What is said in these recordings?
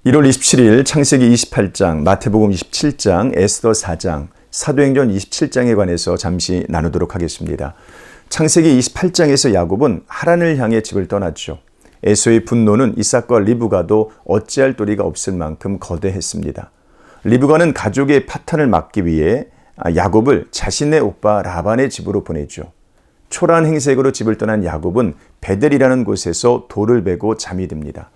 1월 27일 창세기 28장, 마태복음 27장, 에스더 4장, 사도행전 27장에 관해서 잠시 나누도록 하겠습니다. 창세기 28장에서 야곱은 하란을 향해 집을 떠났죠. 에서의 분노는 이삭과 리브가도 어찌할 도리가 없을 만큼 거대했습니다. 리브가는 가족의 파탄을 막기 위해 야곱을 자신의 오빠 라반의 집으로 보내죠. 초라한 행색으로 집을 떠난 야곱은 베델이라는 곳에서 돌을 베고 잠이 듭니다.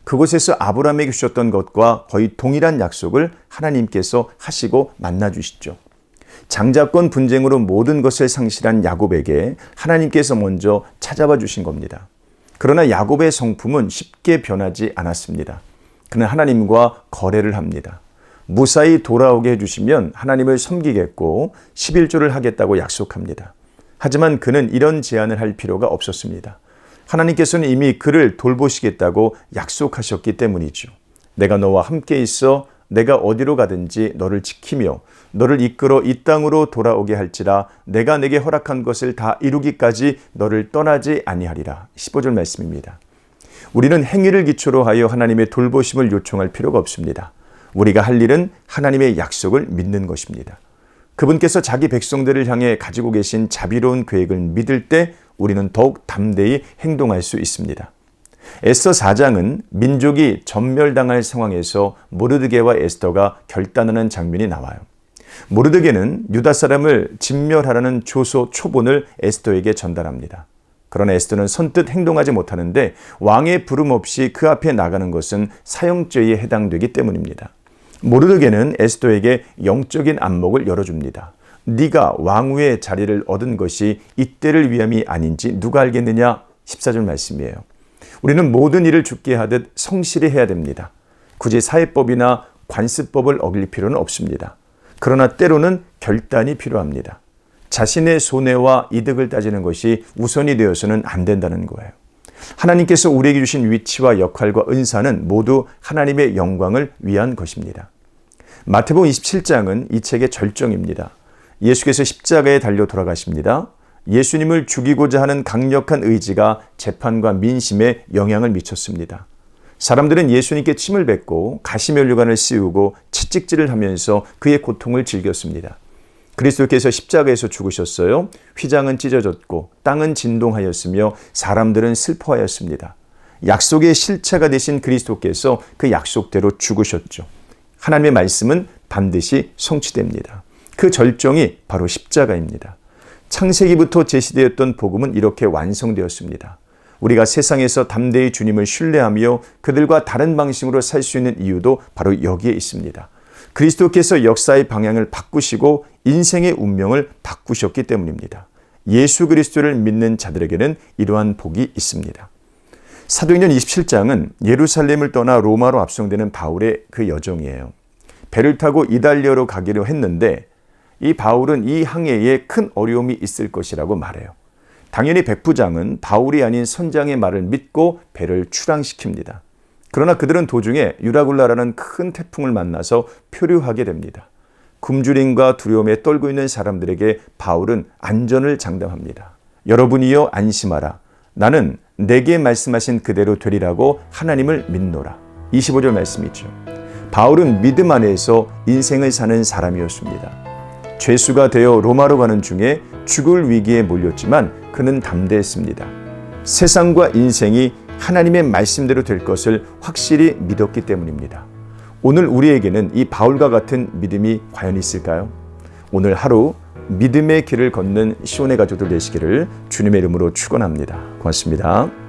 그곳에서 아브라함에게 주셨던 것과 거의 동일한 약속을 하나님께서 하시고 만나주시죠. 장자권 분쟁으로 모든 것을 상실한 야곱에게 하나님께서 먼저 찾아와 주신 겁니다. 그러나 야곱의 성품은 쉽게 변하지 않았습니다. 그는 하나님과 거래를 합니다. 무사히 돌아오게 해주시면 하나님을 섬기겠고 11조를 하겠다고 약속합니다. 하지만 그는 이런 제안을 할 필요가 없었습니다. 하나님께서는 이미 그를 돌보시겠다고 약속하셨기 때문이죠. 내가 너와 함께 있어 내가 어디로 가든지 너를 지키며 너를 이끌어 이 땅으로 돌아오게 할지라 내가 내게 허락한 것을 다 이루기까지 너를 떠나지 아니하리라. 15절 말씀입니다. 우리는 행위를 기초로 하여 하나님의 돌보심을 요청할 필요가 없습니다. 우리가 할 일은 하나님의 약속을 믿는 것입니다. 그분께서 자기 백성들을 향해 가지고 계신 자비로운 계획을 믿을 때 우리는 더욱 담대히 행동할 수 있습니다. 에스더 4장은 민족이 전멸당할 상황에서 모르드게와 에스더가 결단하는 장면이 나와요. 모르드게는 유다 사람을 진멸하라는 조소 초본을 에스더에게 전달합니다. 그러나 에스더는 선뜻 행동하지 못하는데 왕의 부름 없이 그 앞에 나가는 것은 사형죄에 해당되기 때문입니다. 모르드게는 에스더에게 영적인 안목을 열어줍니다. 네가 왕후의 자리를 얻은 것이 이때를 위함이 아닌지 누가 알겠느냐? 14절 말씀이에요. 우리는 모든 일을 죽게 하듯 성실히 해야 됩니다. 굳이 사회법이나 관습법을 어길 필요는 없습니다. 그러나 때로는 결단이 필요합니다. 자신의 손해와 이득을 따지는 것이 우선이 되어서는 안 된다는 거예요. 하나님께서 우리에게 주신 위치와 역할과 은사는 모두 하나님의 영광을 위한 것입니다. 마태복음 27장은 이 책의 절정입니다. 예수께서 십자가에 달려 돌아가십니다. 예수님을 죽이고자 하는 강력한 의지가 재판과 민심에 영향을 미쳤습니다. 사람들은 예수님께 침을 뱉고 가시면류관을 씌우고 채찍질을 하면서 그의 고통을 즐겼습니다. 그리스도께서 십자가에서 죽으셨어요. 휘장은 찢어졌고 땅은 진동하였으며 사람들은 슬퍼하였습니다. 약속의 실체가 되신 그리스도께서 그 약속대로 죽으셨죠. 하나님의 말씀은 반드시 성취됩니다. 그 절정이 바로 십자가입니다. 창세기부터 제시되었던 복음은 이렇게 완성되었습니다. 우리가 세상에서 담대히 주님을 신뢰하며 그들과 다른 방식으로 살 수 있는 이유도 바로 여기에 있습니다. 그리스도께서 역사의 방향을 바꾸시고 인생의 운명을 바꾸셨기 때문입니다. 예수 그리스도를 믿는 자들에게는 이러한 복이 있습니다. 사도행전 27장은 예루살렘을 떠나 로마로 압송되는 바울의 그 여정이에요. 배를 타고 이달리아로 가기로 했는데 이 바울은 이 항해에 큰 어려움이 있을 것이라고 말해요. 당연히 백부장은 바울이 아닌 선장의 말을 믿고 배를 출항시킵니다. 그러나 그들은 도중에 유라굴라라는 큰 태풍을 만나서 표류하게 됩니다. 굶주림과 두려움에 떨고 있는 사람들에게 바울은 안전을 장담합니다. 여러분이여 안심하라. 나는 내게 말씀하신 그대로 되리라고 하나님을 믿노라. 25절 말씀이죠. 바울은 믿음 안에서 인생을 사는 사람이었습니다. 죄수가 되어 로마로 가는 중에 죽을 위기에 몰렸지만 그는 담대했습니다. 세상과 인생이 하나님의 말씀대로 될 것을 확실히 믿었기 때문입니다. 오늘 우리에게는 이 바울과 같은 믿음이 과연 있을까요? 오늘 하루 믿음의 길을 걷는 시온의 가족들 되시기를 주님의 이름으로 축원합니다. 고맙습니다.